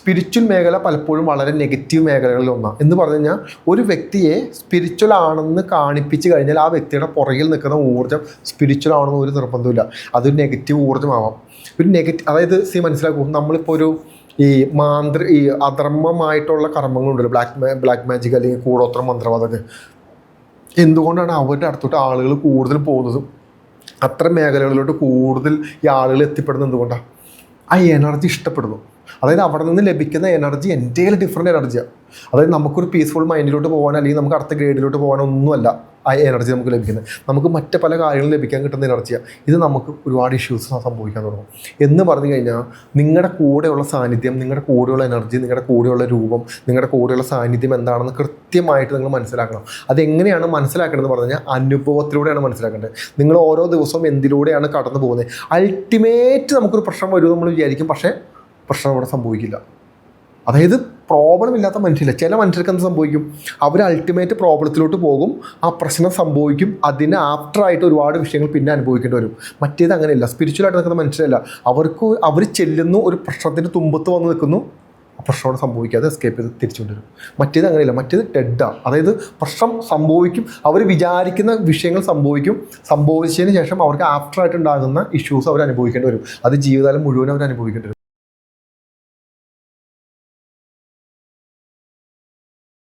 Spiritual മേഖല പലപ്പോഴും വളരെ നെഗറ്റീവ് മേഖലകളിൽ ഒന്നാണ്. എന്ന് പറഞ്ഞു കഴിഞ്ഞാൽ ഒരു വ്യക്തിയെ സ്പിരിച്വൽ ആണെന്ന് കാണിപ്പിച്ച് കഴിഞ്ഞാൽ ആ വ്യക്തിയുടെ പുറകിൽ നിൽക്കുന്ന ഊർജ്ജം സ്പിരിച്വൽ ആണെന്ന് ഒരു നിർബന്ധമില്ല. അതൊരു നെഗറ്റീവ് ഊർജ്ജമാവാം. ഒരു അതായത് മനസ്സിലാക്കും, നമ്മളിപ്പോൾ ഈ അധർമ്മമായിട്ടുള്ള കർമ്മങ്ങളുണ്ടല്ലോ, ബ്ലാക്ക് മാജിക് അല്ലെങ്കിൽ കൂടോത്രം മന്ത്രവാദമൊക്കെ, എന്തുകൊണ്ടാണ് അവരുടെ അടുത്തോട്ട് ആളുകൾ കൂടുതൽ പോകുന്നതും അത്തരം മേഖലകളിലോട്ട് കൂടുതൽ ഈ ആളുകൾ എത്തിപ്പെടുന്നത്? എന്തുകൊണ്ടാണ്? ആ എനർജി ഇഷ്ടപ്പെടുന്നു. അതായത് അവിടെ നിന്ന് ലഭിക്കുന്ന എനർജി എൻ്റെ ഡിഫറെൻറ്റ് എനർജിയാണ്. അതായത് നമുക്കൊരു പീസ്ഫുൾ മൈൻഡിലോട്ട് പോകാൻ, അല്ലെങ്കിൽ നമുക്ക് അടുത്ത ഗ്രേഡിലോട്ട് പോകാനൊന്നുമല്ല ആ എനർജി നമുക്ക് ലഭിക്കുന്നത്. നമുക്ക് മറ്റ് പല കാര്യങ്ങളും ലഭിക്കാൻ കിട്ടുന്ന എനർജിയാണ്. ഇത് നമുക്ക് ഒരുപാട് ഇഷ്യൂസ് സംഭവിക്കാൻ തുടങ്ങും. എന്ന് പറഞ്ഞു കഴിഞ്ഞാൽ നിങ്ങളുടെ കൂടെയുള്ള സാന്നിധ്യം, നിങ്ങളുടെ കൂടെയുള്ള എനർജി, നിങ്ങളുടെ കൂടെയുള്ള രൂപം, നിങ്ങളുടെ കൂടെയുള്ള സാന്നിധ്യം എന്താണെന്ന് കൃത്യമായിട്ട് നിങ്ങൾ മനസ്സിലാക്കണം. അതെങ്ങനെയാണ് മനസ്സിലാക്കേണ്ടതെന്ന് പറഞ്ഞു കഴിഞ്ഞാൽ അനുഭവത്തിലൂടെയാണ് മനസ്സിലാക്കേണ്ടത്. നിങ്ങൾ ഓരോ ദിവസവും എന്തിലൂടെയാണ് കടന്നു പോകുന്നത്. അൾട്ടിമേറ്റ് നമുക്കൊരു പ്രശ്നം വരുമെന്ന് നമ്മൾ വിചാരിക്കും, പക്ഷേ പ്രശ്നം അവിടെ സംഭവിക്കില്ല. അതായത് പ്രോബ്ലം ഇല്ലാത്ത മനുഷ്യരില്ല. ചില മനുഷ്യർക്ക് എന്ത് സംഭവിക്കും? അവർ അൾട്ടിമേറ്റ് പ്രോബ്ലത്തിലോട്ട് പോകും, ആ പ്രശ്നം സംഭവിക്കും, അതിന് ആഫ്റ്ററായിട്ട് ഒരുപാട് വിഷയങ്ങൾ പിന്നെ അനുഭവിക്കേണ്ടി വരും. മറ്റേത് അങ്ങനെയല്ല. സ്പിരിച്വലായിട്ട് നിൽക്കുന്ന മനുഷ്യരല്ല. അവർ ചെല്ലുന്നു, ഒരു പ്രശ്നത്തിൻ്റെ തുമ്പത്ത് വന്ന് നിൽക്കുന്നു, ആ പ്രശ്നമോട് സംഭവിക്കാതെ എസ്കേപ്പ് ചെയ്ത് തിരിച്ചുകൊണ്ടുവരും. മറ്റേത് അങ്ങനെയല്ല. മറ്റേത് ഡെഡാണ്. അതായത് പ്രശ്നം സംഭവിക്കും, അവർ വിചാരിക്കുന്ന വിഷയങ്ങൾ സംഭവിക്കും, സംഭവിച്ചതിന് ശേഷം അവർക്ക് ആഫ്റ്ററായിട്ട് ഉണ്ടാകുന്ന ഇഷ്യൂസ് അവർ അനുഭവിക്കേണ്ടി വരും. അത് ജീവിതകാലം മുഴുവൻ അവർ അനുഭവിക്കേണ്ടി വരും.